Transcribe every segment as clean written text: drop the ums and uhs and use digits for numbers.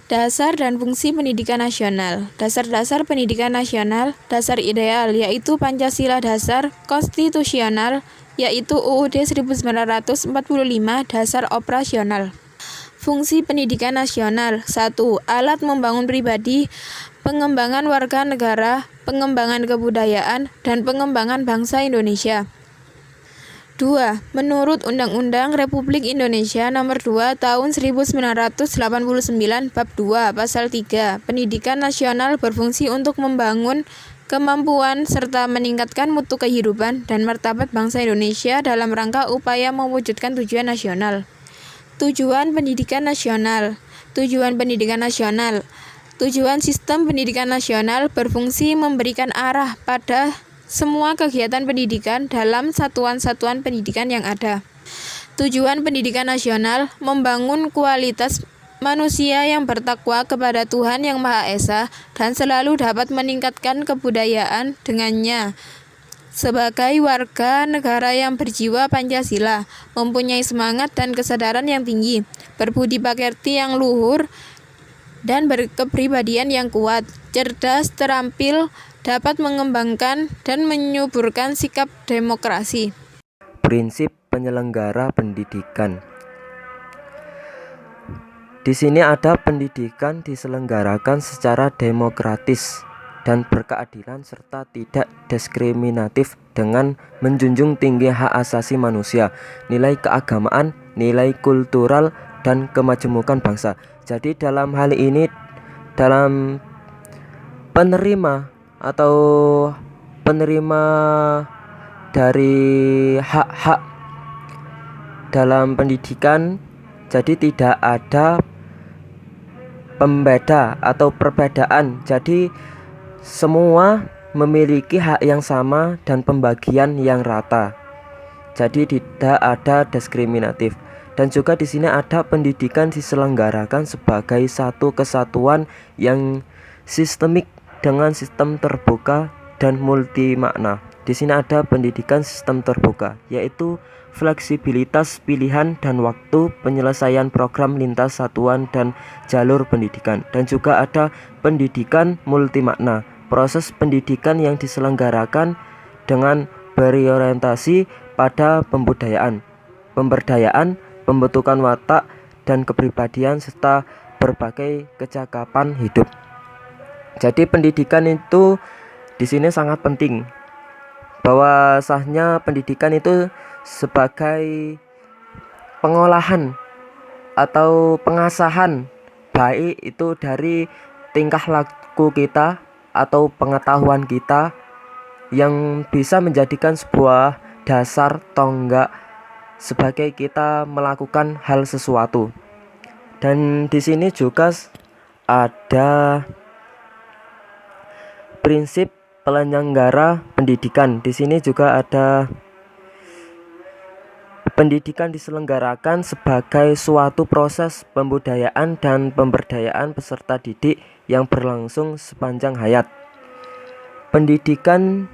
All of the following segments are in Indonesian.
Dasar dan fungsi pendidikan nasional. Dasar-dasar pendidikan nasional, dasar ideal yaitu Pancasila dasar konstitusional yaitu UUD 1945 dasar operasional. Fungsi pendidikan nasional. 1. Alat membangun pribadi, pengembangan warga negara, pengembangan kebudayaan, dan pengembangan bangsa Indonesia. 2. Menurut Undang-Undang Republik Indonesia Nomor 2 Tahun 1989 Bab 2 Pasal 3, pendidikan nasional berfungsi untuk membangun kemampuan serta meningkatkan mutu kehidupan dan martabat bangsa Indonesia dalam rangka upaya mewujudkan tujuan nasional. Tujuan pendidikan nasional. Tujuan pendidikan nasional. Tujuan sistem pendidikan nasional berfungsi memberikan arah pada semua kegiatan pendidikan dalam satuan-satuan pendidikan yang ada. Tujuan pendidikan nasional membangun kualitas manusia yang bertakwa kepada Tuhan Yang Maha Esa dan selalu dapat meningkatkan kebudayaan dengannya. Sebagai warga negara yang berjiwa Pancasila, mempunyai semangat dan kesadaran yang tinggi, berbudi pekerti yang luhur, dan berkepribadian yang kuat, cerdas, terampil, dapat mengembangkan dan menyuburkan sikap demokrasi. Prinsip penyelenggara pendidikan. Di sini ada pendidikan diselenggarakan secara demokratis dan berkeadilan serta tidak diskriminatif dengan menjunjung tinggi hak asasi manusia, nilai keagamaan, nilai kultural, dan kemajemukan bangsa. Jadi dalam hal ini, dalam penerima dari hak-hak dalam pendidikan, jadi tidak ada pembeda atau perbedaan. Jadi semua memiliki hak yang sama dan pembagian yang rata. Jadi tidak ada diskriminatif. Dan juga di sini ada pendidikan diselenggarakan sebagai satu kesatuan yang sistemik dengan sistem terbuka dan multi makna. Di sini ada pendidikan sistem terbuka, yaitu fleksibilitas pilihan dan waktu penyelesaian program lintas satuan dan jalur pendidikan. Dan juga ada pendidikan multi makna, proses pendidikan yang diselenggarakan dengan berorientasi pada pemberdayaan, pembentukan watak dan kepribadian serta berbagai kecakapan hidup. Jadi pendidikan itu di sini sangat penting. Bahwasanya pendidikan itu sebagai pengolahan atau pengasahan baik itu dari tingkah laku kita atau pengetahuan kita yang bisa menjadikan sebuah dasar tonggak sebagai kita melakukan hal sesuatu. Dan di sini juga ada prinsip penyelenggara pendidikan. Di sini juga ada pendidikan diselenggarakan sebagai suatu proses pembudayaan dan pemberdayaan peserta didik yang berlangsung sepanjang hayat. Pendidikan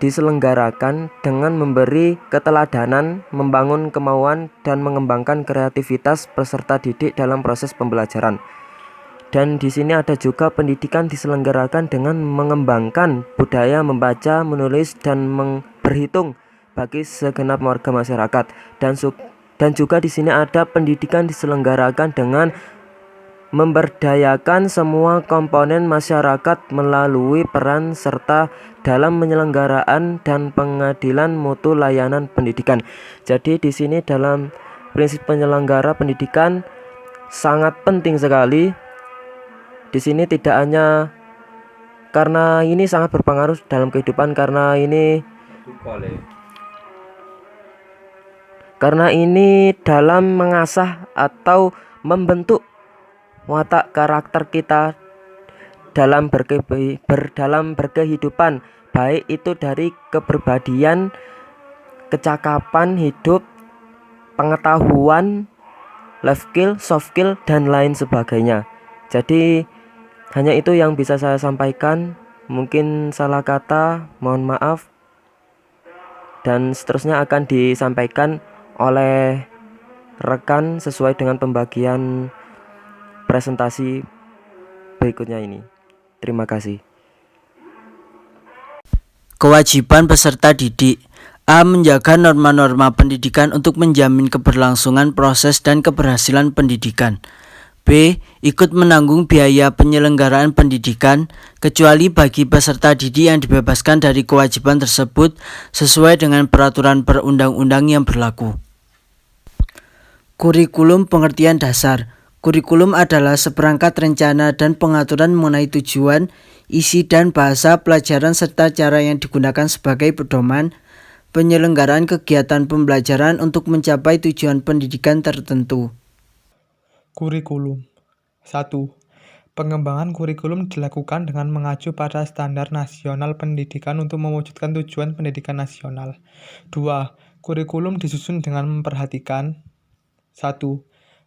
diselenggarakan dengan memberi keteladanan, membangun kemauan, dan mengembangkan kreativitas peserta didik dalam proses pembelajaran. Dan di sini ada juga pendidikan diselenggarakan dengan mengembangkan budaya membaca, menulis, dan berhitung bagi segenap warga masyarakat. Dan juga di sini ada pendidikan diselenggarakan dengan memberdayakan semua komponen masyarakat melalui peran serta dalam penyelenggaraan dan pengadilan mutu layanan pendidikan. Jadi di sini dalam prinsip penyelenggara pendidikan sangat penting sekali. Di sini tidak hanya karena ini sangat berpengaruh dalam kehidupan, karena ini dalam mengasah atau membentuk watak karakter kita dalam berkehidupan, baik itu dari kepribadian, kecakapan hidup, pengetahuan, life skill, soft skill, dan lain sebagainya. Jadi hanya itu yang bisa saya sampaikan. Mungkin salah kata, mohon maaf. Dan seterusnya akan disampaikan oleh rekan sesuai dengan pembagian presentasi berikutnya ini. Terima kasih. Kewajiban peserta didik. A. Menjaga norma-norma pendidikan untuk menjamin keberlangsungan proses dan keberhasilan pendidikan. B. Ikut menanggung biaya penyelenggaraan pendidikan, kecuali bagi peserta didik yang dibebaskan dari kewajiban tersebut sesuai dengan peraturan perundang-undang yang berlaku. Kurikulum pengertian dasar. Kurikulum adalah seperangkat rencana dan pengaturan mengenai tujuan, isi dan bahasa pelajaran serta cara yang digunakan sebagai pedoman penyelenggaraan kegiatan pembelajaran untuk mencapai tujuan pendidikan tertentu. Kurikulum 1. Pengembangan kurikulum dilakukan dengan mengacu pada standar nasional pendidikan untuk mewujudkan tujuan pendidikan nasional. 2. Kurikulum disusun dengan memperhatikan 1.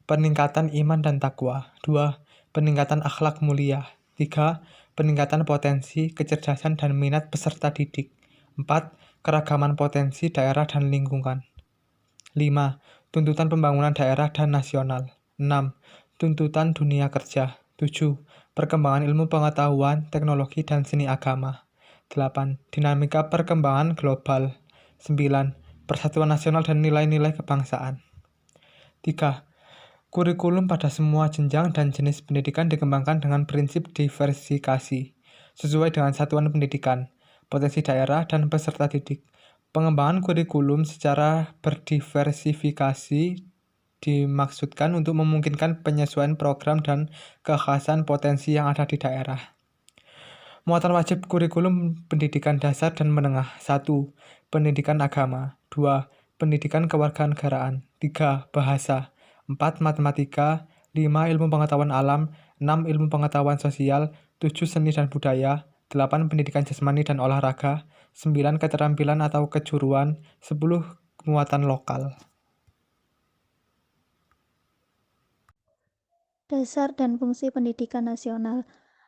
Peningkatan iman dan takwa. 2. Peningkatan akhlak mulia. 3. Peningkatan potensi, kecerdasan, dan minat peserta didik. 4. Keragaman potensi daerah dan lingkungan. 5. Tuntutan pembangunan daerah dan nasional. 6. Tuntutan dunia kerja. 7. Perkembangan ilmu pengetahuan, teknologi, dan seni agama. 8. Dinamika perkembangan global. 9. Persatuan nasional dan nilai-nilai kebangsaan. 3. Kurikulum pada semua jenjang dan jenis pendidikan dikembangkan dengan prinsip diversifikasi, sesuai dengan satuan pendidikan, potensi daerah, dan peserta didik. Pengembangan kurikulum secara berdiversifikasi dimaksudkan untuk memungkinkan penyesuaian program dan kekhasan potensi yang ada di daerah. Muatan wajib kurikulum pendidikan dasar dan menengah. 1. Pendidikan agama. 2. Pendidikan kewarganegaraan. 3. Bahasa. 4. Matematika. 5. Ilmu pengetahuan alam. 6. Ilmu pengetahuan sosial. 7. Seni dan budaya. 8. Pendidikan jasmani dan olahraga. 9. Keterampilan atau kejuruan. 10. Muatan lokal. Dasar dan fungsi pendidikan nasional.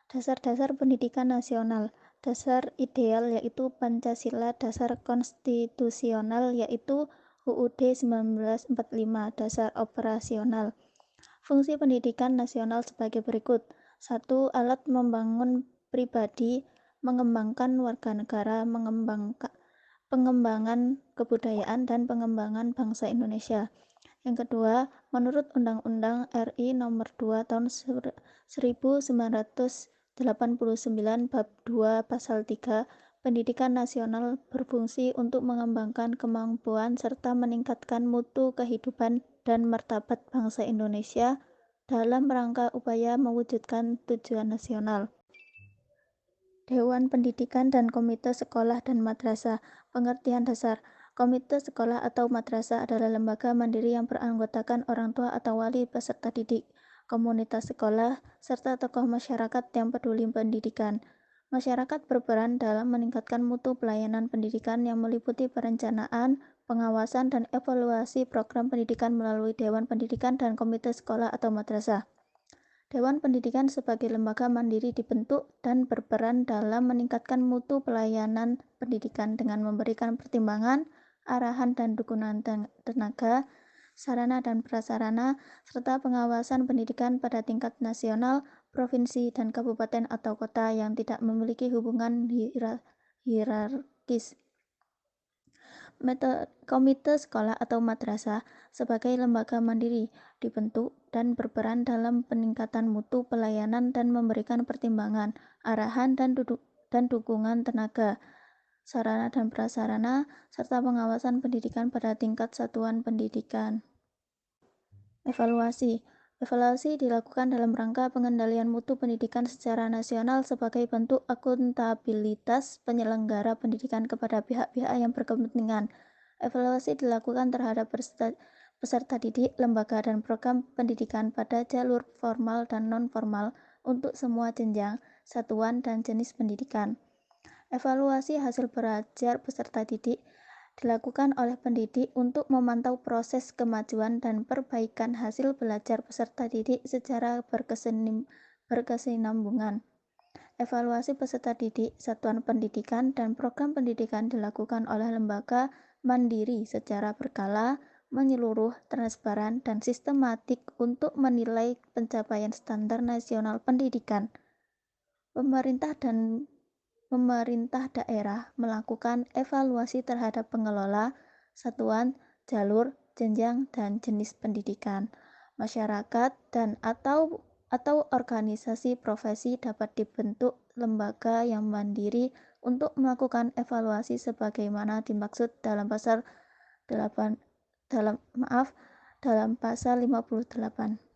Dasar-dasar pendidikan nasional. Dasar ideal yaitu Pancasila, dasar konstitusional yaitu UUD 1945, dasar operasional. Fungsi pendidikan nasional sebagai berikut. 1. Alat membangun pribadi, mengembangkan warga negara, pengembangan kebudayaan, dan pengembangan bangsa Indonesia. Yang kedua, menurut Undang-Undang RI Nomor 2 Tahun 1989 Bab 2 Pasal 3, pendidikan nasional berfungsi untuk mengembangkan kemampuan serta meningkatkan mutu kehidupan dan martabat bangsa Indonesia dalam rangka upaya mewujudkan tujuan nasional. Dewan Pendidikan dan Komite Sekolah dan Madrasah. Pengertian dasar. Komite sekolah atau madrasah adalah lembaga mandiri yang beranggotakan orang tua atau wali peserta didik, komunitas sekolah, serta tokoh masyarakat yang peduli pendidikan. Masyarakat berperan dalam meningkatkan mutu pelayanan pendidikan yang meliputi perencanaan, pengawasan, dan evaluasi program pendidikan melalui Dewan Pendidikan dan Komite Sekolah atau Madrasah. Dewan Pendidikan sebagai lembaga mandiri dibentuk dan berperan dalam meningkatkan mutu pelayanan pendidikan dengan memberikan pertimbangan, arahan dan dukungan tenaga, sarana dan prasarana, serta pengawasan pendidikan pada tingkat nasional, provinsi, dan kabupaten atau kota yang tidak memiliki hubungan hierarkis. Komite sekolah atau madrasah sebagai lembaga mandiri dibentuk dan berperan dalam peningkatan mutu pelayanan dan memberikan pertimbangan, arahan, dan dukungan tenaga, sarana dan prasarana, serta pengawasan pendidikan pada tingkat satuan pendidikan. Evaluasi dilakukan dalam rangka pengendalian mutu pendidikan secara nasional sebagai bentuk akuntabilitas penyelenggara pendidikan kepada pihak-pihak yang berkepentingan. Evaluasi dilakukan terhadap peserta didik, lembaga, dan program pendidikan pada jalur formal dan non-formal untuk semua jenjang, satuan, dan jenis pendidikan. Evaluasi hasil belajar peserta didik dilakukan oleh pendidik untuk memantau proses kemajuan dan perbaikan hasil belajar peserta didik secara berkesinambungan. Evaluasi peserta didik, satuan pendidikan, dan program pendidikan dilakukan oleh lembaga mandiri secara berkala, menyeluruh, transparan, dan sistematik untuk menilai pencapaian standar nasional pendidikan. Pemerintah daerah melakukan evaluasi terhadap pengelola, satuan, jalur, jenjang, dan jenis pendidikan. Masyarakat dan atau organisasi profesi dapat dibentuk lembaga yang mandiri untuk melakukan evaluasi sebagaimana dimaksud dalam pasal 58.